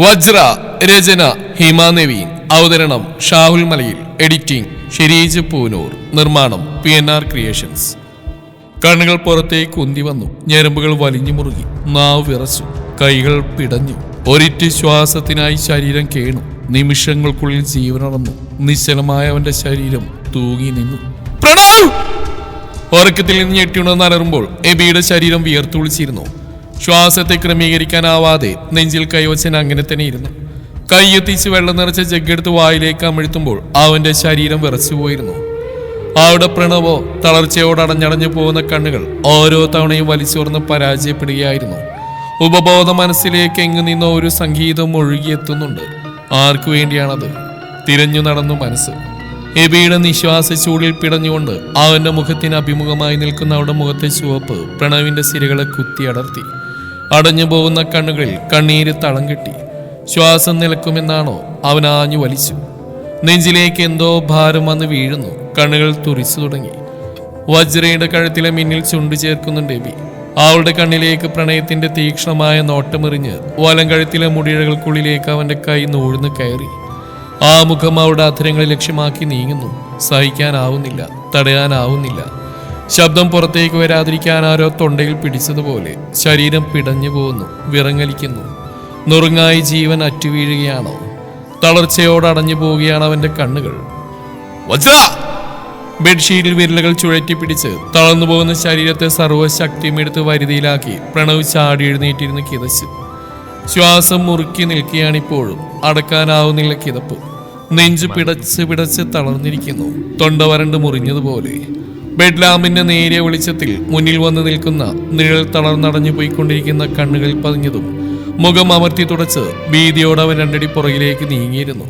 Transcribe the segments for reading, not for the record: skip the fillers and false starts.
വജ്ര രചന ഹിമാനവീൻ അവതരണം ഷാഹുൽ മലയിൽ എഡിറ്റിംഗ് ഷിരീജ് പൂനൂർ നിർമ്മാണം PNR ക്രിയേഷൻസ്. കണ്ണുകൾ പുറത്തേക്ക് ഉന്തി വന്നു. ഞരമ്പുകൾ വലിഞ്ഞു മുറുകി. നാവ് വിറച്ചു. കൈകൾ പിടഞ്ഞു. ഒരിറ്റ് ശ്വാസത്തിനായി ശരീരം കേണു. നിമിഷങ്ങൾക്കുള്ളിൽ ജീവനടന്നു. നിശ്ചലമായ അവന്റെ ശരീരം തൂങ്ങി നിന്നു. പ്രണവ്! ഉറക്കത്തിൽ നിന്ന് ഞെട്ടിയുണ്ടെന്ന് അലറുമ്പോൾ എബിയുടെ ശരീരം വിയർത്തുളിച്ചിരുന്നു. ശ്വാസത്തെ ക്രമീകരിക്കാനാവാതെ നെഞ്ചിൽ കൈവച്ചൻ അങ്ങനെ തന്നെ ഇരുന്നു. കൈയെത്തിച്ച് വെള്ളം നിറച്ച ജഗ്ഗെടുത്ത് വായിലേക്ക് അമിഴ്ത്തുമ്പോൾ അവന്റെ ശരീരം വിറച്ചുപോയിരുന്നു. അവിടെ പ്രണവോ തളർച്ചയോട് അടഞ്ഞടഞ്ഞു പോകുന്ന കണ്ണുകൾ ഓരോ തവണയും വലിച്ചോർന്ന് പരാജയപ്പെടുകയായിരുന്നു. ഉപബോധ മനസ്സിലേക്ക് എങ്ങു നിന്നോ ഒരു സംഗീതം ഒഴുകിയെത്തുന്നുണ്ട്. ആർക്കു വേണ്ടിയാണത്? തിരഞ്ഞു നടന്നു മനസ്സ്. എബിയുടെ നിശ്വാസ ചൂടിൽ പിടഞ്ഞുകൊണ്ട് അവന്റെ മുഖത്തിന് അഭിമുഖമായി നിൽക്കുന്ന അവരുടെ മുഖത്തെ ചുവപ്പ് പ്രണവിന്റെ സിരകളെ കുത്തിയടർത്തി. അടഞ്ഞു പോകുന്ന കണ്ണുകളിൽ കണ്ണീര് തളം കെട്ടി. ശ്വാസം നിലക്കുമെന്നാണോ അവൻ ആഞ്ഞു വലിച്ചു. നെഞ്ചിലേക്ക് എന്തോ ഭാരം വന്ന് വീഴുന്നു. കണ്ണുകൾ തുറിച്ചു തുടങ്ങി. വജ്രയുടെ കഴുത്തിലെ മിന്നിൽ ചുണ്ടു ചേർക്കുന്നുണ്ട് എബി. അവളുടെ കണ്ണിലേക്ക് പ്രണയത്തിന്റെ തീക്ഷ്ണമായ നോട്ടമെറിഞ്ഞ് വലം കഴുത്തിലെ മുടിയിഴകൾക്കുള്ളിലേക്ക് അവന്റെ കൈ നൂഴ്ന്ന് കയറി. ആ മുഖം അവളുടെ അധരങ്ങളെ ലക്ഷ്യമാക്കി നീങ്ങുന്നു. സഹിക്കാനാവുന്നില്ല, തടയാനാവുന്നില്ല. ശബ്ദം പുറത്തേക്ക് വരാതിരിക്കാൻ ആരോ തൊണ്ടയിൽ പിടിച്ചതുപോലെ ശരീരം പിടഞ്ഞു പോകുന്നു, വിറങ്ങലിക്കുന്നു. നുറുങ്ങായി ജീവൻ അറ്റുവീഴുകയാണോ? തളർച്ചയോട് അടഞ്ഞു പോവുകയാണ് അവന്റെ കണ്ണുകൾ. വജ്ര! ബെഡ്ഷീറ്റിൽ വിരലുകൾ ചുഴറ്റി പിടിച്ച് തളർന്നു പോകുന്ന ശരീരത്തെ സർവ്വശക്തിയും എടുത്ത് വരുതിയിലാക്കി പ്രണവ് ചാടി എഴുന്നേറ്റിരുന്ന് കിതച്ചു. ശ്വാസം മുറുക്കി നിൽക്കുകയാണിപ്പോഴും. അടക്കാനാവുന്നില്ല കിതപ്പ്. നെഞ്ചു പിടച്ച് പിടച്ച് തളർന്നിരിക്കുന്നു. തൊണ്ട വരണ്ട് മുറിഞ്ഞതുപോലെ. ബെഡ് ലാമ്പിന്റെ നേരിയ വെളിച്ചത്തിൽ മുന്നിൽ വന്ന് നിൽക്കുന്ന നിഴൽ തളർന്നടഞ്ഞു പോയിക്കൊണ്ടിരിക്കുന്ന കണ്ണുകളിൽ പതിഞ്ഞതും മുഖം അമർത്തി തുടച്ച് ഭീതിയോടെ അവൻ രണ്ടടി പുറകിലേക്ക് നീങ്ങിയിരുന്നു.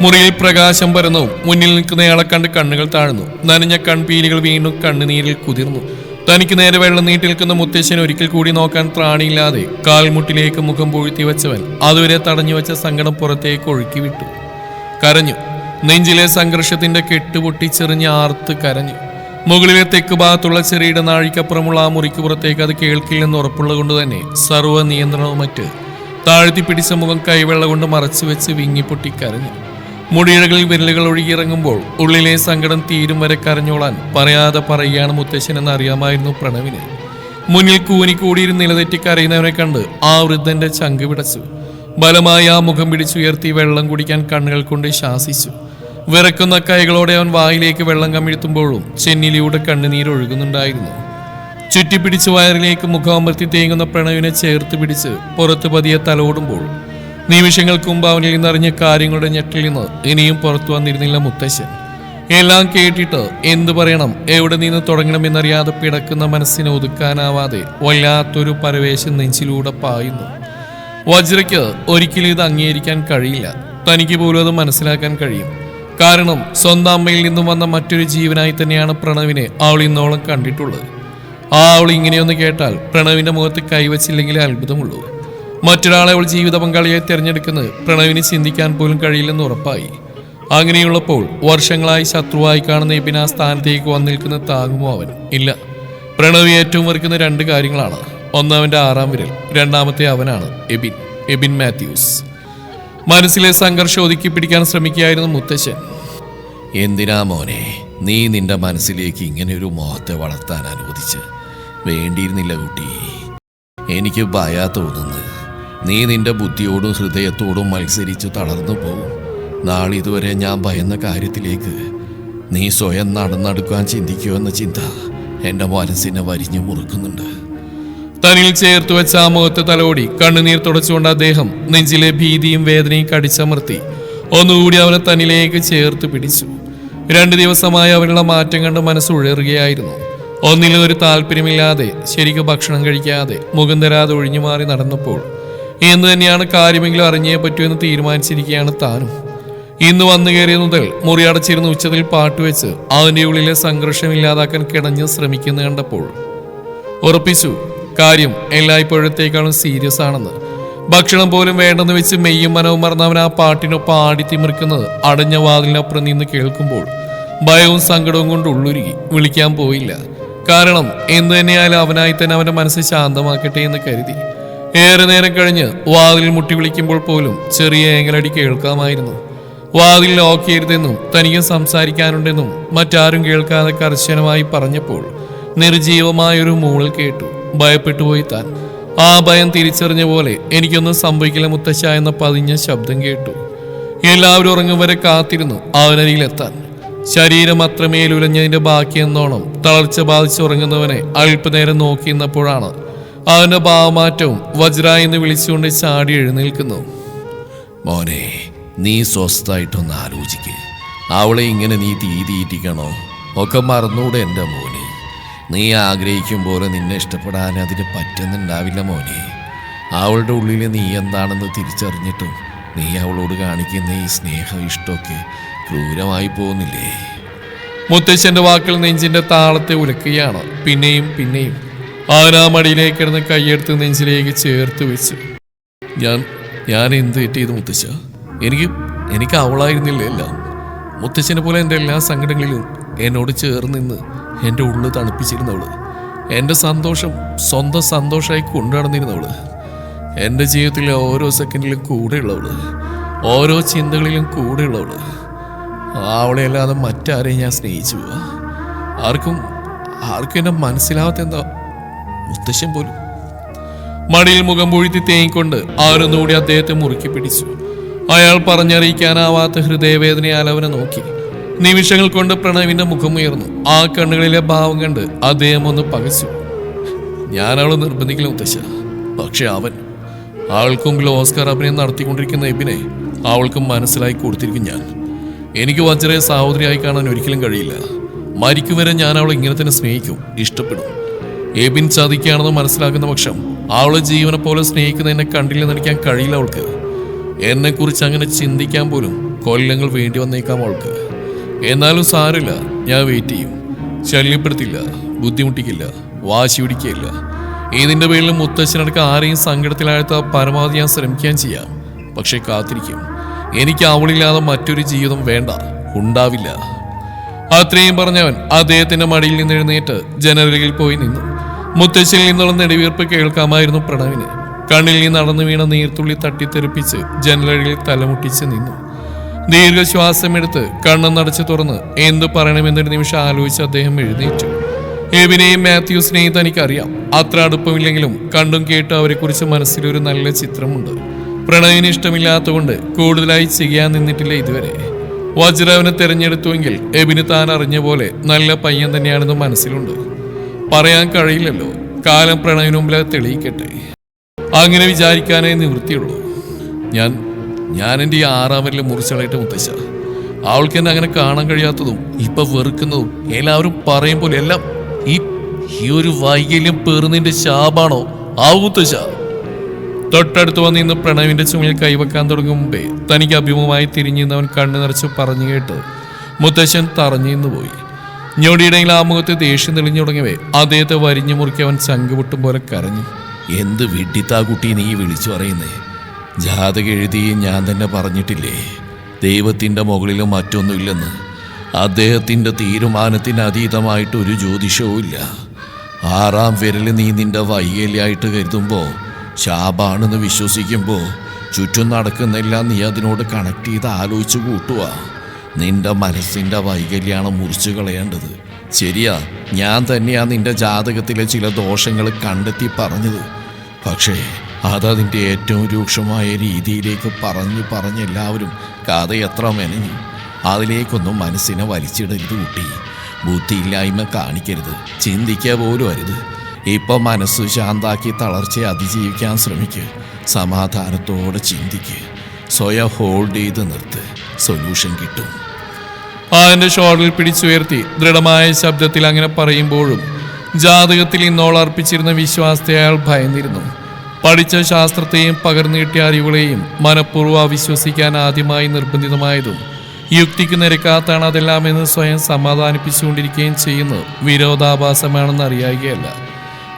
മുറിയിൽ പ്രകാശം പരന്നു. മുന്നിൽ നിൽക്കുന്നയാളെ കണ്ട് കണ്ണുകൾ താഴ്ന്നു. നനഞ്ഞ കൺപീലികൾ വീണ്ടും കണ്ണുനീരിൽ കുതിർന്നു. തനിക്ക് നേരെ വെള്ളം നീട്ടി നിൽക്കുന്ന മുത്തശ്ശൻ ഒരിക്കൽ കൂടി നോക്കാൻ ത്രാണിയില്ലാതെ കാൽമുട്ടിലേക്ക് മുഖം പൂഴ്ത്തി വെച്ചവൻ അതുവരെ തടഞ്ഞു വെച്ച സങ്കടം പുറത്തേക്ക് ഒഴുക്കി വിട്ടു. കരഞ്ഞു. നെഞ്ചിലെ സംഘർഷത്തിന്റെ കെട്ടുപൊട്ടിച്ചെറിഞ്ഞ് ആർത്ത് കരഞ്ഞു. മുകളിലെ തെക്ക് ഭാഗത്തുള്ള ചെറിയ നാഴിക്കപ്പുറമുള്ള ആ മുറിക്ക് പുറത്തേക്ക് അത് കേൾക്കില്ലെന്ന് ഉറപ്പുള്ളത് കൊണ്ട് തന്നെ സർവ്വ നിയന്ത്രണവും മറ്റ് താഴ്ത്തി പിടിച്ച മുഖം കൈവെള്ള കൊണ്ട് മറച്ചു വെച്ച് വിങ്ങിപ്പൊട്ടി കരഞ്ഞു. മുടിയിഴകളിൽ വിരലുകൾ ഒഴുകിയിറങ്ങുമ്പോൾ ഉള്ളിലെ സങ്കടം തീരും വരെ കരഞ്ഞോളാൻ പറയാതെ പറയുകയാണ് മുത്തശ്ശനെന്ന് അറിയാമായിരുന്നു പ്രണവിന്. മുന്നിൽ കൂനിക്കൂടിയിരുന്ന് നിലതെറ്റി കരയുന്നവനെ കണ്ട് ആ വൃദ്ധന്റെ ചങ്ക് പിടച്ചു. ബലമായി ആ മുഖം പിടിച്ചുയർത്തി വെള്ളം കുടിക്കാൻ കണ്ണുകൾ കൊണ്ട് ശാസിച്ചു. വിറക്കുന്ന കൈകളോടെ അവൻ വായിലേക്ക് വെള്ളം കമിഴ്ത്തുമ്പോഴും ചെന്നിലൂടെ കണ്ണുനീരൊഴുകുന്നുണ്ടായിരുന്നു. ചുറ്റിപ്പിടിച്ച് വയറിലേക്ക് മുഖം അമർത്തി തേങ്ങുന്ന പ്രണവിനെ ചേർത്ത് പിടിച്ച് പുറത്ത് പതിയെ തലോടുമ്പോൾ നിമിഷങ്ങൾക്ക് മുമ്പ് അവനിൽ നിന്നറിഞ്ഞ കാര്യങ്ങളുടെ ഞെട്ടിൽ നിന്ന് ഇനിയും പുറത്തു വന്നിരുന്നില്ല മുത്തശ്ശൻ. എല്ലാം കേട്ടിട്ട് എന്തു പറയണം, എവിടെ നിന്ന് തുടങ്ങണമെന്നറിയാതെ പിടക്കുന്ന മനസ്സിനെ ഒതുക്കാനാവാതെ വല്ലാത്തൊരു പരവേശം നെഞ്ചിലൂടെ പായുന്നു. വജ്രയ്ക്ക് ഒരിക്കലും ഇത് അംഗീകരിക്കാൻ കഴിയില്ല. തനിക്ക് പോലും അത് മനസ്സിലാക്കാൻ കഴിയും. കാരണം സ്വന്തം അമ്മയിൽ നിന്നും വന്ന മറ്റൊരു ജീവനായി തന്നെയാണ് പ്രണവിനെ അവൾ ഇന്നോളം കണ്ടിട്ടുള്ളത്. ആ അവൾ ഇങ്ങനെയൊന്ന് കേട്ടാൽ പ്രണവിന്റെ മുഖത്ത് കൈവച്ചില്ലെങ്കിലേ അത്ഭുതമുള്ളൂ. മറ്റൊരാളെ അവൾ ജീവിത പങ്കാളിയായി തിരഞ്ഞെടുക്കുന്നത് പ്രണവിന് ചിന്തിക്കാൻ പോലും കഴിയില്ലെന്ന് ഉറപ്പായി. അങ്ങനെയുള്ളപ്പോൾ വർഷങ്ങളായി ശത്രുവായി കാണുന്ന എബിൻ ആ സ്ഥാനത്തേക്ക് വന്നു നിൽക്കുന്ന താങ്ങുമോ അവൻ? ഇല്ല. പ്രണവ് ഏറ്റവും വെറുക്കുന്ന രണ്ട് കാര്യങ്ങളാണ്. ഒന്നവന്റെ 6ാം വിരൽ, രണ്ടാമത്തെ അവനാണ് എബിൻ മാത്യൂസ്. മനസ്സിലെ സംഘർഷം ഒതുക്കി പിടിക്കാൻ ശ്രമിക്കുകയായിരുന്നു മുത്തശ്ശൻ. എന്തിനാ മോനെ നീ നിന്റെ മനസ്സിലേക്ക് ഇങ്ങനെ ഒരു മോഹത്തെ വളർത്താൻ അനുവദിച്ച്? വേണ്ടിയിരുന്നില്ല കുട്ടി. എനിക്ക് ഭയാ തോന്നുന്നു. നീ നിന്റെ ബുദ്ധിയോടും ഹൃദയത്തോടും മത്സരിച്ച് തളർന്നു പോകും. നാളിതുവരെ ഞാൻ ഭയന്ന കാര്യത്തിലേക്ക് നീ സ്വയം നടന്നെടുക്കാൻ ചിന്തിക്കുമെന്ന ചിന്ത എൻ്റെ മനസ്സിനെ വരിഞ്ഞു മുറുക്കുന്നുണ്ട്. തനിൽ ചേർത്ത് വെച്ച ആ മുഖത്ത് തലോടി കണ്ണുനീർ തുടച്ചുകൊണ്ട് അദ്ദേഹം നെഞ്ചിലെ ഭീതിയും വേദനയും കടിച്ചമർത്തി ഒന്നുകൂടി അവനെ തന്നിലേക്ക് ചേർത്ത് പിടിച്ചു. 2 ദിവസമായി അവനുള്ള മാറ്റം കണ്ട് മനസ്സുഴറുകയായിരുന്നു. ഒന്നിലും ഒരു താല്പര്യമില്ലാതെ ശരിക്കും ഭക്ഷണം കഴിക്കാതെ മുഖം തരാതെ ഒഴിഞ്ഞു മാറി നടന്നപ്പോൾ എന്ന് തന്നെയാണ് കാര്യമെങ്കിലും അറിഞ്ഞേ പറ്റൂ എന്ന് തീരുമാനിച്ചിരിക്കുകയാണ് താനും. ഇന്ന് വന്നു കയറിയ മുതൽ മുറി അടച്ചിരുന്ന് ഉച്ചത്തിൽ പാട്ടുവെച്ച് അവന്റെ ഉള്ളിലെ സംഘർഷം ഇല്ലാതാക്കാൻ കിടഞ്ഞ് ശ്രമിക്കുന്ന കണ്ടപ്പോൾ ഉറപ്പിച്ചു കാര്യം എല്ലായ്പ്പോഴത്തേക്കാളും സീരിയസ് ആണെന്ന്. ഭക്ഷണം പോലും വേണ്ടെന്ന് വെച്ച് മെയ്യും മനവും മറന്നവൻ ആ പാട്ടിനൊപ്പം ആടിത്തിമിർക്കുന്നത് അടഞ്ഞ വാതിലിനപ്പുറം നിന്ന് കേൾക്കുമ്പോൾ ഭയവും സങ്കടവും കൊണ്ട് ഉള്ളുരുകി. വിളിക്കാൻ പോയില്ല. കാരണം എന്തു തന്നെയായാലും അവനായി തന്നെ അവന്റെ മനസ്സ് ശാന്തമാക്കട്ടെ എന്ന് കരുതി. ഏറെ നേരം കഴിഞ്ഞ് വാതിൽ മുട്ടി വിളിക്കുമ്പോൾ പോലും ചെറിയ ഏങ്ങലടി കേൾക്കാമായിരുന്നു. വാതിൽ ലോക്ക് ചെയ്യരുതെന്നും തനിക്ക് സംസാരിക്കാനുണ്ടെന്നും മറ്റാരും കേൾക്കാതെ കർശനമായി പറഞ്ഞപ്പോൾ നിർജീവമായൊരു മൂളൽ കേട്ടു. ഭയപ്പെട്ടുപോയി താൻ. ആ ഭയം തിരിച്ചറിഞ്ഞ പോലെ എനിക്കൊന്നും സംഭവിക്കില്ല മുത്തശ്ശ എന്ന പതിഞ്ഞ ശബ്ദം കേട്ടു. എല്ലാവരും ഉറങ്ങും വരെ കാത്തിരുന്നു അവനരിയിലെത്താൻ. ശരീരം അത്രമേൽ ഉലഞ്ഞതിന്റെ ബാക്കിയെന്നോണം തളർച്ച ബാധിച്ചുറങ്ങുന്നവനെ അല്പനേരം നോക്കിയിരുന്നപ്പോഴാണ് അവന്റെ ഭാവമാറ്റവും വജ്ര എന്ന് വിളിച്ചുകൊണ്ട് ചാടി എഴുന്നേൽക്കുന്നു. മോനെ, നീ സ്വസ്ഥായിട്ടൊന്ന് ആലോചിക്ക്. അവളെ ഇങ്ങനെ നീ തീറ്റിക്കണോ? ഒക്കെ മറന്നൂടെ എൻ്റെ മോനെ. നീ ആഗ്രഹിക്കും പോലെ നിന്നെ ഇഷ്ടപ്പെടാൻ അതിന് പറ്റുന്നുണ്ടാവില്ല മോനെ. അവളുടെ ഉള്ളിൽ നീ എന്താണെന്ന് തിരിച്ചറിഞ്ഞിട്ടും നീ അവളോട് കാണിക്കുന്ന ഈ സ്നേഹം ഇഷ്ടമൊക്കെ ക്രൂരമായി പോകുന്നില്ലേ? മുത്തശ്ശന്റെ വാക്കുകൾ നെഞ്ചിന്റെ താളത്തെ ഉലക്കുകയാണ്. പിന്നെയും പിന്നെയും അവനാ മടിയിലേക്ക് കിടന്ന് കൈയെടുത്ത് നെഞ്ചിലേക്ക് ചേർത്ത് വെച്ചു. ഞാൻ എന്ത് തെറ്റ് മുത്തശ്ശ? എനിക്ക് അവളായിരുന്നില്ല എല്ലാം. മുത്തശ്ശനെ പോലെ എൻ്റെ എല്ലാ സങ്കടങ്ങളിലും എന്നോട് ചേർന്ന് നിന്ന് എൻ്റെ ഉള്ളു തണുപ്പിച്ചിരുന്നവള്. എൻ്റെ സന്തോഷം സ്വന്തം സന്തോഷമായി കൊണ്ടു നടന്നിരുന്നവള്. എൻ്റെ ജീവിതത്തിലെ ഓരോ സെക്കൻഡിലും കൂടെയുള്ളവള്, ഓരോ ചിന്തകളിലും കൂടെയുള്ളവള്. അവളെയല്ലാതെ മറ്റാരെയും ഞാൻ സ്നേഹിച്ചു പോവാ. ആർക്കും എന്നെ മനസ്സിലാവാത്ത എന്താ മുത്തശ്ശൻ പോലും. മടിയിൽ മുഖം പൂഴ്ത്തി തേങ്ങിക്കൊണ്ട് അവരൊന്നുകൂടി അദ്ദേഹത്തെ മുറുക്കി പിടിച്ചു. അയാൾ പറഞ്ഞറിയിക്കാനാവാത്ത ഹൃദയവേദനയാൽ അവനെ നോക്കി. നിമിഷങ്ങൾ കൊണ്ട് പ്രണവിന്റെ മുഖം ഉയർന്നു. ആ കണ്ണുകളിലെ ഭാവം കണ്ട് അദ്ദേഹം ഒന്ന് പകച്ചു. ഞാൻ അവളെ നിർബന്ധിക്കില്ല മുത്തശ്ശ. പക്ഷെ അവൾക്ക് മുമ്പിൽ ഓസ്കാർ അഭിനയം നടത്തിക്കൊണ്ടിരിക്കുന്ന എബിനെ അവൾക്ക് മനസ്സിലാക്കി കൊടുത്തിരിക്കും ഞാൻ. എനിക്ക് വജ്രയെ സഹോദരിയായി കാണാൻ ഒരിക്കലും കഴിയില്ല. മരിക്കും വരെ ഞാൻ അവളെ ഇങ്ങനെ തന്നെ സ്നേഹിക്കും, ഇഷ്ടപ്പെടും. എബിൻ ചതിക്കുകയാണെന്ന് മനസ്സിലാക്കുന്ന പക്ഷം അവളെ ജീവനെ പോലെ സ്നേഹിക്കുന്ന എന്നെ കണ്ടില്ലെന്ന് നടിക്കാൻ കഴിയില്ല അവൾക്ക്. എന്നെക്കുറിച്ച് അങ്ങനെ ചിന്തിക്കാൻ പോലും കൊല്ലങ്ങൾ വേണ്ടി വന്നേക്കാം അവൾക്ക്. എന്നാലും സാരമില്ല, ഞാൻ വെയിറ്റ് ചെയ്യും. ശല്യപ്പെടുത്തില്ല, ബുദ്ധിമുട്ടിക്കില്ല, വാശി പിടിക്കുകയില്ല. ഇതിൻ്റെ പേരിൽ മുത്തശ്ശനടക്കം ആരെയും സങ്കടത്തിലാഴ്ത്ത പരമാവധി ഞാൻ ശ്രമിക്കാൻ ചെയ്യാം. പക്ഷെ കാത്തിരിക്കും. എനിക്ക് അവളില്ലാതെ മറ്റൊരു ജീവിതം വേണ്ട, ഉണ്ടാവില്ല. അത്രയും പറഞ്ഞവൻ അദ്ദേഹത്തിന്റെ മടിയിൽ നിന്ന് എഴുന്നേറ്റ് ജനലരികിൽ പോയി നിന്നു. മുത്തശ്ശനിൽ നിന്നുള്ള നെടുവീർപ്പ് കേൾക്കാമായിരുന്നു പ്രണവിന്. കണ്ണിൽ നിന്ന് നടന്നു വീണ നീർത്തുള്ളി തട്ടിത്തെറിപ്പിച്ച് ജനലരികിൽ തലമുട്ടിച്ച് നിന്നു. ദീർഘശ്വാസമെടുത്ത് കണ്ണുനടച്ച് തുറന്ന് എന്തു പറയണമെന്നൊരു നിമിഷം ആലോചിച്ച് അദ്ദേഹം എഴുന്നേറ്റു. എബിനെയും മാത്യൂസിനെയും തനിക്കറിയാം. അത്ര അടുപ്പമില്ലെങ്കിലും കണ്ടും കേട്ടും അവരെക്കുറിച്ച് മനസ്സിലൊരു നല്ല ചിത്രമുണ്ട്. പ്രണവിന് ഇഷ്ടമില്ലാത്തതുകൊണ്ട് കൂടുതലായി ചെയ്യാൻ നിന്നിട്ടില്ല ഇതുവരെ. വജ്രവനെ തെരഞ്ഞെടുത്തുവെങ്കിൽ എബിന് താൻ അറിഞ്ഞ പോലെ നല്ല പയ്യൻ തന്നെയാണെന്ന് മനസ്സിലുണ്ട്. പറയാൻ കഴിയില്ലല്ലോ. കാലം പ്രണവിന് മുമ്പിൽ അത് തെളിയിക്കട്ടെ. അങ്ങനെ വിചാരിക്കാനേ നിവൃത്തിയുള്ളൂ. ഞാൻ എൻ്റെ ഈ 6ാം വരല് മുറിച്ചളയിട്ട് മുത്തശ്ശ. അവൾക്ക് എന്നെ അങ്ങനെ കാണാൻ കഴിയാത്തതും ഇപ്പൊ വെറുക്കുന്നതും എല്ലാവരും പറയും പോലെ എല്ലാം ഈ ഒരു വൈകല്യം പേറുന്നതിന്റെ ശാപാണോ ആ മുത്തശ്ശ? തൊട്ടടുത്ത് വന്നിന്ന് പ്രണവിന്റെ ചുമലിൽ കൈവെക്കാൻ തുടങ്ങും മുമ്പേ തനിക്ക് അഭിമുഖമായി തിരിഞ്ഞിരുന്നവൻ കണ്ണു നിറച്ച് പറഞ്ഞു കേട്ട് മുത്തശ്ശൻ തറഞ്ഞിന്ന് പോയി. ഞൊടിയിടയിൽ ആ മുഖത്ത് ദേഷ്യം തെളിഞ്ഞു തുടങ്ങിയവേ അദ്ദേഹത്തെ വരിഞ്ഞു മുറുക്കി അവൻ ചങ്കുപൊട്ടും പോലെ കരഞ്ഞു. എന്ത് വിഡിത്താ കുട്ടി നീ വിളിച്ചു പറയുന്നേ? ജാതകം എഴുതി ഞാൻ തന്നെ പറഞ്ഞിട്ടില്ലേ, ദൈവത്തിൻ്റെ മുകളിലും മറ്റൊന്നുമില്ലെന്ന്. അദ്ദേഹത്തിൻ്റെ തീരുമാനത്തിന് അതീതമായിട്ടൊരു ജ്യോതിഷവും ഇല്ല. 6ാം വിരൽ നീ നിന്റെ വൈകല്യമായിട്ട് കരുതുമ്പോൾ, ശാപാണെന്ന് വിശ്വസിക്കുമ്പോൾ ചുറ്റും നടക്കുന്നെല്ലാം നീ അതിനോട് കണക്ട് ചെയ്ത് ആലോചിച്ച് കൂട്ടുക. നിന്റെ മനസ്സിൻ്റെ വൈകല്യാണ് മുറിച്ചു കളയേണ്ടത്. ശരിയാ, ഞാൻ തന്നെയാ നിന്റെ ജാതകത്തിലെ ചില ദോഷങ്ങൾ കണ്ടെത്തി പറഞ്ഞത്. പക്ഷേ അതതിൻ്റെ ഏറ്റവും രൂക്ഷമായ രീതിയിലേക്ക് പറഞ്ഞെല്ലാവരും കഥ എത്ര മെനഞ്ഞു. അതിലേക്കൊന്നും മനസ്സിനെ വലിച്ചിടരുത് കുട്ടി. ബുദ്ധിയില്ലായ്മ കാണിക്കരുത്, ചിന്തിക്കുക പോലും അരുത്. ഇപ്പം മനസ്സ് ശാന്താക്കി തളർച്ചയെ അതിജീവിക്കാൻ ശ്രമിക്കുക. സമാധാനത്തോടെ ചിന്തിക്കുക. സ്വയം ഹോൾഡ് ചെയ്ത് നിർത്ത്, സൊല്യൂഷൻ കിട്ടും. അവന്റെ ഷോളിൽ പിടിച്ചുയർത്തി ദൃഢമായ ശബ്ദത്തിൽ അങ്ങനെ പറയുമ്പോഴും ജാതകത്തിൽ ഇന്നോളർപ്പിച്ചിരുന്ന വിശ്വാസത്തെ അയാൾ ഭയന്നിരുന്നു. പഠിച്ച ശാസ്ത്രത്തെയും പകർന്നു കിട്ടിയ അറിവുകളെയും മനഃപൂർവ്വം അവിശ്വസിക്കാൻ ആദ്യമായി നിർബന്ധിതമായതും യുക്തിക്ക് നിരക്കാത്താണ് അതെല്ലാമെന്ന് സ്വയം സമാധാനിപ്പിച്ചുകൊണ്ടിരിക്കുകയും ചെയ്യുന്നത് വിരോധാഭാസമാണെന്ന് അറിയുകയല്ല.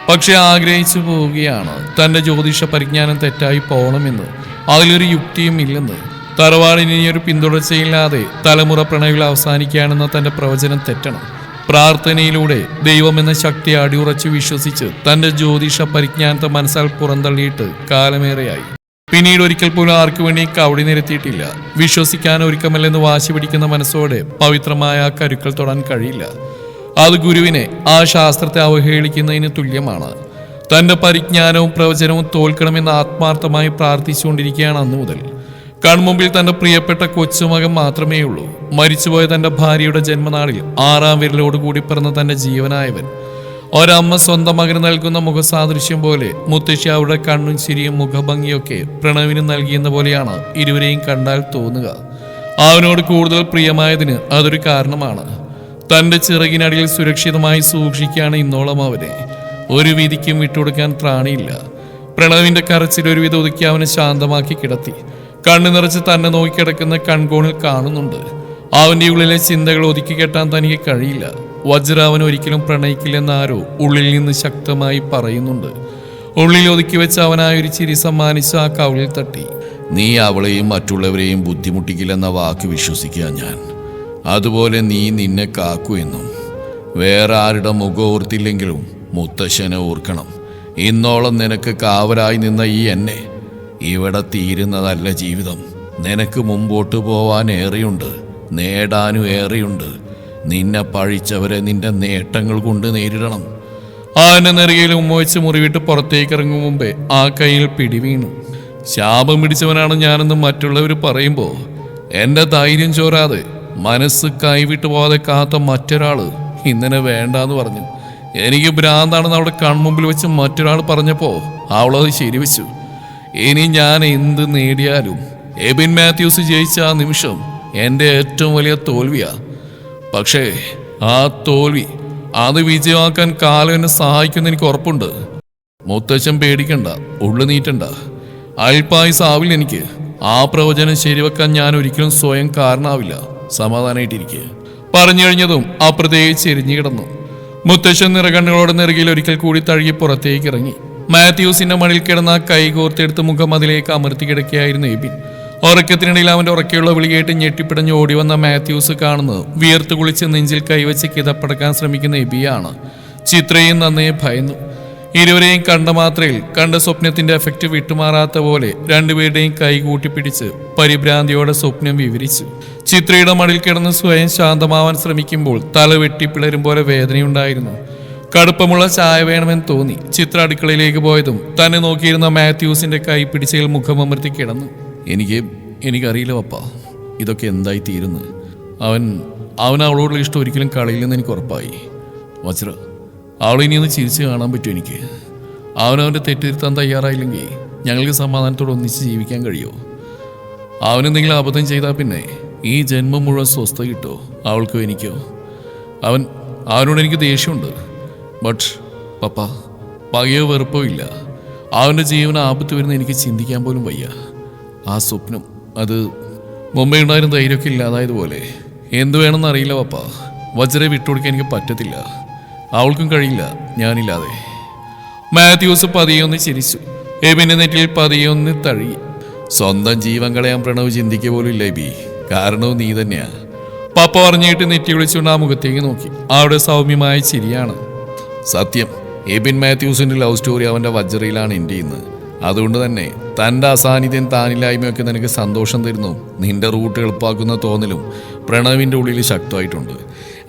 പക്ഷെ ആഗ്രഹിച്ചു പോവുകയാണ്. തൻ്റെ ജ്യോതിഷ പരിജ്ഞാനം തെറ്റായി പോകണമെന്ന്. അതിലൊരു യുക്തിയും ഇല്ലെന്ന്. തറവാടിന് ഇനിയൊരു പിന്തുടർച്ചയില്ലാതെ തലമുറ പ്രണവിൽ അവസാനിക്കുകയാണെന്ന തൻ്റെ പ്രവചനം തെറ്റണം. പ്രാർത്ഥനയിലൂടെ ദൈവമെന്ന ശക്തിയെ അടിയുറച്ച് വിശ്വസിച്ച് തന്റെ ജ്യോതിഷ പരിജ്ഞാനത്തെ മനസ്സാൽ പുറന്തള്ളിയിട്ട് കാലമേറെയായി. പിന്നീട് ഒരിക്കൽ പോലും ആർക്കു വേണ്ടി കവടി നിരത്തിയിട്ടില്ല. വിശ്വസിക്കാൻ ഒരുക്കമല്ലെന്ന് വാശി പിടിക്കുന്ന മനസ്സോടെ പവിത്രമായ ആ കരുക്കൾ തൊടാൻ കഴിയില്ല. അത് ഗുരുവിനെ, ആ ശാസ്ത്രത്തെ അവഹേളിക്കുന്നതിന് തുല്യമാണ്. തന്റെ പരിജ്ഞാനവും പ്രവചനവും തോൽക്കണമെന്ന് ആത്മാർത്ഥമായി പ്രാർത്ഥിച്ചുകൊണ്ടിരിക്കുകയാണ് അന്നു മുതൽ. കൺമുമ്പിൽ തന്റെ പ്രിയപ്പെട്ട കൊച്ചുമകൻ മാത്രമേ ഉള്ളൂ. മരിച്ചുപോയ തന്റെ ഭാര്യയുടെ ജന്മനാളിൽ 6-ാം വിരലോടുകൂടി പിറന്ന തന്റെ ജീവനായവൻ. ഒരമ്മ സ്വന്തം മകന് നൽകുന്ന മുഖസാദൃശ്യം പോലെ മുത്തശ്ശി അവരുടെ കണ്ണും ചിരിയും മുഖഭംഗിയൊക്കെ പ്രണവിന് നൽകിയെന്ന പോലെയാണ് ഇരുവരെയും കണ്ടാൽ തോന്നുക. അവനോട് കൂടുതൽ പ്രിയമായതിന് അതൊരു കാരണമാണ്. തന്റെ ചിറകിനടിയിൽ സുരക്ഷിതമായി സൂക്ഷിക്കുകയാണ് ഇന്നോളം അവനെ. ഒരു വിധിക്കും വിട്ടുകൊടുക്കാൻ ത്രാണിയില്ല. പ്രണവിന്റെ കരച്ചിൽ ഒരുവിധം ഒതുക്കി അവനെ ശാന്തമാക്കി കിടത്തി. കണ്ണു നിറച്ച് തന്നെ നോക്കിക്കിടക്കുന്ന കൺകോണിൽ കാണുന്നുണ്ട്. അവന്റെ ഉള്ളിലെ ചിന്തകൾ ഒതുക്കി കെട്ടാൻ തനിക്ക് കഴിയില്ല. വജ്ര അവൻ ഒരിക്കലും പ്രണയിക്കില്ലെന്ന് ആരോ ഉള്ളിൽ നിന്ന് ശക്തമായി പറയുന്നുണ്ട്. ഉള്ളിൽ ഒതുക്കി വെച്ച് അവനായൊരു ചിരി സമ്മാനിച്ച് ആ കവിളിൽ തട്ടി. നീ അവളെയും മറ്റുള്ളവരെയും ബുദ്ധിമുട്ടിക്കില്ലെന്ന വാക്ക് വിശ്വസിക്കുക ഞാൻ. അതുപോലെ നീ നിന്നെ കാക്കൂ എന്നും. വേറെ ആരുടെ മുഖം ഓർത്തില്ലെങ്കിലും മുത്തശ്ശനെ ഓർക്കണം. ഇന്നോളം നിനക്ക് കാവലായി നിന്ന ഈ എന്നെ. ഇവിടെ തീരുന്നതല്ല ജീവിതം. നിനക്ക് മുമ്പോട്ട് പോവാൻ ഏറെയുണ്ട്, നേടാനും ഏറെയുണ്ട്. നിന്നെ പഴിച്ചവരെ നിന്റെ നേട്ടങ്ങൾ കൊണ്ട് നേരിടണം. അവന്റെ നെറുകയിൽ ഉമ്മവെച്ച് മുറിവിട്ട് പുറത്തേക്ക് ഇറങ്ങും മുമ്പേ ആ കയ്യിൽ പിടിവീണു. ശാപം പിടിച്ചവനാണ് ഞാനെന്ന് മറ്റുള്ളവർ പറയുമ്പോൾ എന്റെ ധൈര്യം ചോരാതെ മനസ്സ് കൈവിട്ടു പോകാതെ കാത്ത മറ്റൊരാള് ഇന്നലെ വേണ്ടാന്ന് പറഞ്ഞു. എനിക്ക് ഭ്രാന്താണെന്ന് അവിടെ കൺമുമ്പിൽ വെച്ച് മറ്റൊരാൾ പറഞ്ഞപ്പോൾ അവളത് ശരിവെച്ചു. ഇനി ഞാൻ എന്ത് നേടിയാലും എബിൻ മാത്യൂസ് ജയിച്ച ആ നിമിഷം എൻ്റെ ഏറ്റവും വലിയ തോൽവിയാ. പക്ഷേ ആ തോൽവി അത് വിജയമാക്കാൻ കാലം എന്നെ സഹായിക്കുമെന്ന് എനിക്ക് ഉറപ്പുണ്ട്. മുത്തച്ഛൻ പേടിക്കണ്ട, ഉള്ളു നീറ്റണ്ട. അൽപായുസാവില്ല എനിക്ക്. ആ പ്രവചനം ശരിവെക്കാൻ ഞാൻ ഒരിക്കലും സ്വയം കാരണമാവില്ല. സമാധാനമായിട്ടിരിക്കുക. പറഞ്ഞു കഴിഞ്ഞതും അപ്രത്യേകിച്ച് എരിഞ്ഞു കിടന്നു. മുത്തശ്ശൻ നിറകണ്ണുകളോടെ നെറുകയിൽ ഒരിക്കൽ കൂടി തഴുകി പുറത്തേക്ക് ഇറങ്ങി. മാത്യൂസിന്റെ മണിൽ കിടന്ന കൈ കോർത്തെടുത്ത് മുഖം അതിലേക്ക് അമർത്തി കിടക്കുകയായിരുന്നു എബിൻ. ഉറക്കത്തിനിടയിൽ അവന്റെ ഉറക്കെയുള്ള വിളി കേട്ട് ഞെട്ടിപ്പിടഞ്ഞ് ഓടി വന്ന മാത്യൂസ് കാണുന്നത് വിയർത്ത് കുളിച്ച് നെഞ്ചിൽ കൈവച്ച് കിതപ്പടക്കാൻ ശ്രമിക്കുന്ന എബിയാണ്. ചിത്രയും നന്നേ ഭയന്നു. ഇരുവരെയും കണ്ട മാത്രയിൽ കണ്ട സ്വപ്നത്തിന്റെ എഫക്റ്റ് വിട്ടുമാറാത്ത പോലെ രണ്ടുപേരുടെയും കൈ കൂട്ടിപ്പിടിച്ച് പരിഭ്രാന്തിയോടെ സ്വപ്നം വിവരിച്ചു. ചിത്രയുടെ മടിൽ കിടന്ന് സ്വയം ശാന്തമാവാൻ ശ്രമിക്കുമ്പോൾ തല വെട്ടിപ്പിളരും പോലെ വേദനയുണ്ടായിരുന്നു. കടുപ്പമുള്ള ചായ വേണമെന്ന് തോന്നി. ചിത്ര അടുക്കളയിലേക്ക് പോയതും തന്നെ നോക്കിയിരുന്ന മാത്യൂസിന്റെ കൈ പിടിച്ചതിൽ മുഖമമർത്തി കിടന്നു. എനിക്കറിയില്ല പപ്പ, ഇതൊക്കെ എന്തായി തീരുന്നു. അവൻ അവളോടുള്ള ഇഷ്ടം ഒരിക്കലും കളയില്ലെന്ന് എനിക്ക് ഉറപ്പായി. വജ്ര, അവളിനി ഒന്ന് ചിരിച്ച് കാണാൻ പറ്റും എനിക്ക്. അവനവൻ്റെ തെറ്റിരുത്താൻ തയ്യാറായില്ലെങ്കിൽ ഞങ്ങൾക്ക് സമാധാനത്തോടെ ഒന്നിച്ച് ജീവിക്കാൻ കഴിയുമോ? അവനെന്തെങ്കിലും അബദ്ധം ചെയ്താൽ പിന്നെ ഈ ജന്മം മുഴുവൻ സ്വസ്ഥത കിട്ടുമോ അവൾക്കോ എനിക്കോ? അവനോട് എനിക്ക് ദേഷ്യമുണ്ട്. ബട്ട് പപ്പ, പകയോ വെറുപ്പോ ഇല്ല. അവൻ്റെ ജീവന് ആപത്ത് വരുന്ന എനിക്ക് ചിന്തിക്കാൻ പോലും വയ്യ. ആ സ്വപ്നം അത് മുമ്പേ ഉണ്ടായിരുന്ന ധൈര്യമൊക്കെ ഇല്ലാതായതുപോലെ. എന്തു വേണമെന്ന് അറിയില്ല പപ്പ. വജ്രയെ വിട്ടുകൊടുക്കാൻ എനിക്ക് പറ്റത്തില്ല. അവൾക്കും കഴിയില്ല ഞാനില്ലാതെ. മാത്യൂസ് പതിയൊന്ന് ചിരിച്ചു. എബിന്റെ നെറ്റിൽ പതിയൊന്ന് തഴുകി. സ്വന്തം ജീവൻ കളയാൻ പ്രണവ് ചിന്തിക്കുക പോലും ഇല്ല എബി. കാരണവും നീ തന്നെയാ. പപ്പ പറഞ്ഞിട്ട് നെറ്റി വിളിച്ചുകൊണ്ട് ആ മുഖത്തേക്ക് നോക്കി. അവിടെ സൗമ്യമായ ചിരിയാണ്. സത്യം, എബിൻ മാത്യൂസിന്റെ ലവ് സ്റ്റോറി അവന്റെ വജ്രയിലാണ് എൻ്റെ ഇന്ന്. അതുകൊണ്ട് തന്നെ തൻ്റെ അസാന്നിധ്യം താനില്ലായ്മയൊക്കെ നിനക്ക് സന്തോഷം തരുന്നു. നിന്റെ റൂട്ട് എളുപ്പാക്കുന്ന തോന്നലും പ്രണവിൻ്റെ ഉള്ളിൽ ശക്തമായിട്ടുണ്ട്.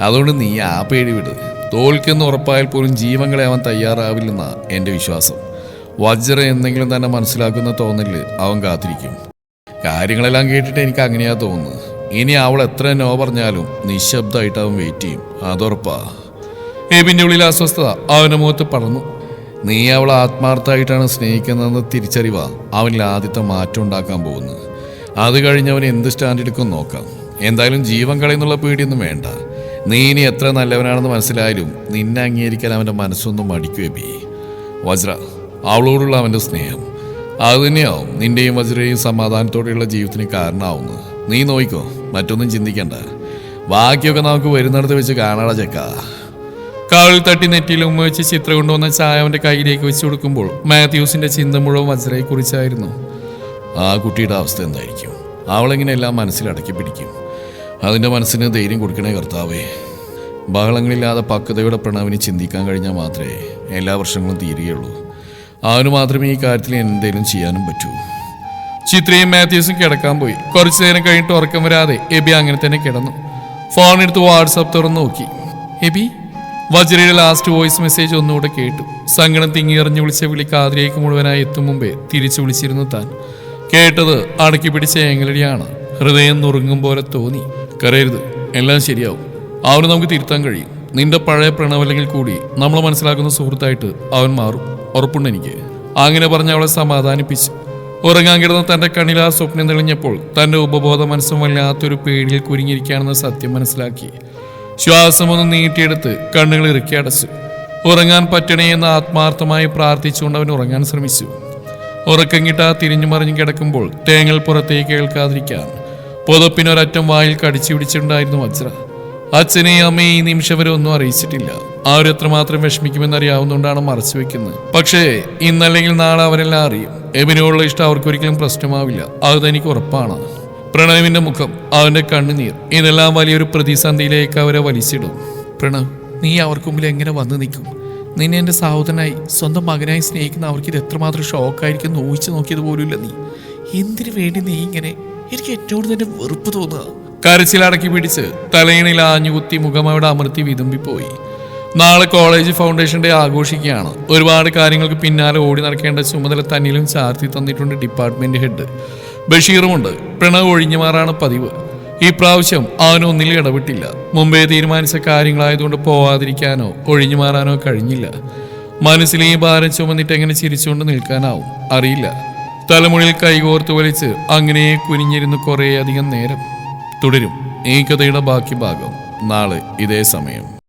അതുകൊണ്ട് നീ ആ പേടി വിട്. തോൽക്കെന്ന് ഉറപ്പായാൽ പോലും ജീവൻ കളയാൻ തയ്യാറാവില്ലെന്നാണ് എൻ്റെ വിശ്വാസം. വജ്ര എന്തെങ്കിലും തന്നെ മനസ്സിലാക്കുന്ന തോന്നലിൽ അവൻ കാത്തിരിക്കും. കാര്യങ്ങളെല്ലാം കേട്ടിട്ട് എനിക്ക് അങ്ങനെയാ തോന്നുന്നത്. ഇനി അവൾ എത്ര നോ പറഞ്ഞാലും നിശബ്ദമായിട്ട് അവൻ വെയിറ്റ് ചെയ്യും. അതുറപ്പാ. എബിൻ്റെ ഉള്ളിൽ അസ്വസ്ഥത അവൻ്റെ മുഖത്ത് പടർന്നു. നീ അവളെ ആത്മാർത്ഥമായിട്ടാണ് സ്നേഹിക്കുന്നതെന്ന് തിരിച്ചറിവാ അവനിൽ ആദ്യത്തെ മാറ്റം ഉണ്ടാക്കാൻ പോകുന്നത്. അത് കഴിഞ്ഞവൻ എന്ത് സ്റ്റാൻഡ് എടുക്കും നോക്കാം. എന്തായാലും ജീവൻ കളയെന്നുള്ള പേടിയൊന്നും വേണ്ട. നീ ഇനി എത്ര നല്ലവനാണെന്ന് മനസ്സിലായാലും നിന്നെ അംഗീകരിക്കാൻ അവൻ്റെ മനസ്സൊന്നും മടിക്കുവേ ബി. വജ്ര, അവളോടുള്ള അവൻ്റെ സ്നേഹം അതുതന്നെയാവും നിന്റെയും വജ്രയും സമാധാനത്തോടെയുള്ള ജീവിതത്തിന് കാരണമാവുന്നത്. നീ നോയിക്കോ, മറ്റൊന്നും ചിന്തിക്കണ്ട. ബാക്കിയൊക്കെ നമുക്ക് വരുന്നിടത്ത് വെച്ച് കാണാടാ ചെക്ക. കാവിൽ തട്ടി നെറ്റിയിൽ ഉമ്മ വെച്ച് ചിത്ര കൊണ്ടുവന്ന ചായ അവൻ്റെ കയ്യിലേക്ക് വെച്ച് കൊടുക്കുമ്പോൾ മാത്യൂസിന്റെ ചിന്ത മുഴുവൻ വജ്രയെ കുറിച്ചായിരുന്നു. ആ കുട്ടിയുടെ അവസ്ഥ എന്തായിരിക്കും? അവളെങ്ങനെ എല്ലാം മനസ്സിൽ അടക്കി പിടിക്കും? അതിൻ്റെ മനസ്സിന് ധൈര്യം കൊടുക്കണേ കർത്താവേ. ബഹളങ്ങളില്ലാതെ പക്വതയോടെ പ്രണവിന് ചിന്തിക്കാൻ കഴിഞ്ഞാൽ മാത്രമേ എല്ലാ പ്രശ്നങ്ങളും തീരുകയുള്ളൂ. അവന് മാത്രമേ ഈ കാര്യത്തിൽ എന്തെങ്കിലും ചെയ്യാനും പറ്റൂ. ചിത്രയും മാത്യൂസും കിടക്കാൻ പോയി. കുറച്ചു നേരം കഴിഞ്ഞിട്ട് ഉറക്കം വരാതെ എബി അങ്ങനെ തന്നെ കിടന്നു. ഫോൺ എടുത്ത് വാട്സാപ്പ് തുറന്ന് നോക്കി. എബി, വജ്രയുടെ ലാസ്റ്റ് വോയിസ് മെസ്സേജ് ഒന്നുകൂടെ കേട്ടു. സങ്കടം തിങ്ങിയെറിഞ്ഞു വിളിച്ച വിളി കാതിലേക്ക് മുഴുവനായി എത്തും മുമ്പേ തിരിച്ചു വിളിച്ചിരുന്നു താൻ. കേട്ടത് അടക്കി പിടിച്ച ഏങ്ങലടിയാണ്. ഹൃദയം നുറുങ്ങും പോലെ തോന്നി. കരയരുത്, എല്ലാം ശരിയാവും. അവന് നമുക്ക് തിരുത്താൻ കഴിയും. നിന്റെ പഴയ പ്രണവല്ലെങ്കിൽ കൂടി നമ്മളെ മനസ്സിലാക്കുന്ന സുഹൃത്തായിട്ട് അവൻ മാറും, ഉറപ്പുണ്ട് എനിക്ക്. അങ്ങനെ പറഞ്ഞ് അവളെ സമാധാനിപ്പിച്ചു. ഉറങ്ങാൻ കിടന്ന തന്റെ കണ്ണിൽ ആ സ്വപ്നം തെളിഞ്ഞപ്പോൾ തന്റെ ഉപബോധ മനസ്സും വല്ലാത്തൊരു പേടിയിൽ കുരുങ്ങിയിരിക്കുകയാണെന്ന് സത്യം മനസ്സിലാക്കി. ശ്വാസമൊന്ന് നീട്ടിയെടുത്ത് കണ്ണുകൾ ഇറുക്കി അടച്ചു. ഉറങ്ങാൻ പറ്റണേ എന്ന് ആത്മാർത്ഥമായി പ്രാർത്ഥിച്ചുകൊണ്ട് അവൻ ഉറങ്ങാൻ ശ്രമിച്ചു. ഉറക്കം കിട്ടാ തിരിഞ്ഞു മറിഞ്ഞു കിടക്കുമ്പോൾ തേങ്ങൽ പുറത്തേക്ക് കേൾക്കാതിരിക്കാൻ പുതപ്പിനൊരറ്റം വായിൽ കടിച്ചു പിടിച്ചിട്ടുണ്ടായിരുന്നു വജ്ര. അച്ഛനെയും അമ്മയും ഈ നിമിഷം വരെ ഒന്നും അറിയിച്ചിട്ടില്ല. അവരെത്രമാത്രം വിഷമിക്കുമെന്നറിയാവുന്നതുകൊണ്ടാണ് മറച്ചു വെക്കുന്നത്. പക്ഷേ ഇന്നല്ലെങ്കിൽ നാളെ അവരെല്ലാം അറിയും. എബിനോടുള്ള ഇഷ്ടം അവർക്കൊരിക്കലും പ്രശ്നമാവില്ല, അത് തനിക്ക് ഉറപ്പാണ്. പ്രണവിന്റെ മുഖം, അവന്റെ കണ്ണുനീർ, ഇതെല്ലാം വലിയൊരു പ്രതിസന്ധിയിലേക്ക് അവരെ വലിച്ചിടും. പ്രണവ്, നീ അവർക്ക് മുമ്പിൽ എങ്ങനെ വന്നു നിൽക്കും? നിന്നെ എൻ്റെ സഹോദരനായി, സ്വന്തം മകനായി സ്നേഹിക്കുന്ന അവർക്ക് ഇത് എത്രമാത്രം ഷോക്കായിരിക്കും ഊഹിച്ചു നോക്കിയത് പോലുമില്ല നീ. എന്തിനു വേണ്ടി നീ ഇങ്ങനെ? എനിക്ക് ഏറ്റവും തന്നെ വെറുപ്പ് തോന്നുക. കരച്ചിലടക്കി പിടിച്ച് തലയിണിൽ ആഞ്ഞുകുത്തി മുഖം അവിടെ അമർത്തി വിതുമ്പിപ്പോയി. നാളെ കോളേജ് ഫൗണ്ടേഷൻ ഡേ ആഘോഷിക്കുകയാണ്. ഒരുപാട് കാര്യങ്ങൾക്ക് പിന്നാലെ ഓടി നടക്കേണ്ട ചുമതല തന്നിലും ചാർത്തി തന്നിട്ടുണ്ട് ഡിപ്പാർട്ട്മെന്റ് ഹെഡ് ബഷീറുമുണ്ട്. പ്രണവ് ഒഴിഞ്ഞുമാറാണ് പതിവ്. ഈ പ്രാവശ്യം അവനൊന്നിൽ ഇടപെട്ടില്ല. മുമ്പേ തീരുമാനിച്ച കാര്യങ്ങളായതുകൊണ്ട് പോവാതിരിക്കാനോ ഒഴിഞ്ഞു മാറാനോ കഴിഞ്ഞില്ല. മനസ്സിലെ ഈ ഭാരം ചുമന്നിട്ട് എങ്ങനെ ചിരിച്ചുകൊണ്ട് നിൽക്കാനാവും അറിയില്ല. തലമുടിയിൽ കൈകോർത്ത് വലിച്ച് അങ്ങനെ കുനിഞ്ഞിരുന്ന് കുറേയധികം നേരം. തുടരും ഈ കഥയുടെ ബാക്കി ഭാഗം നാളെ ഇതേ സമയം.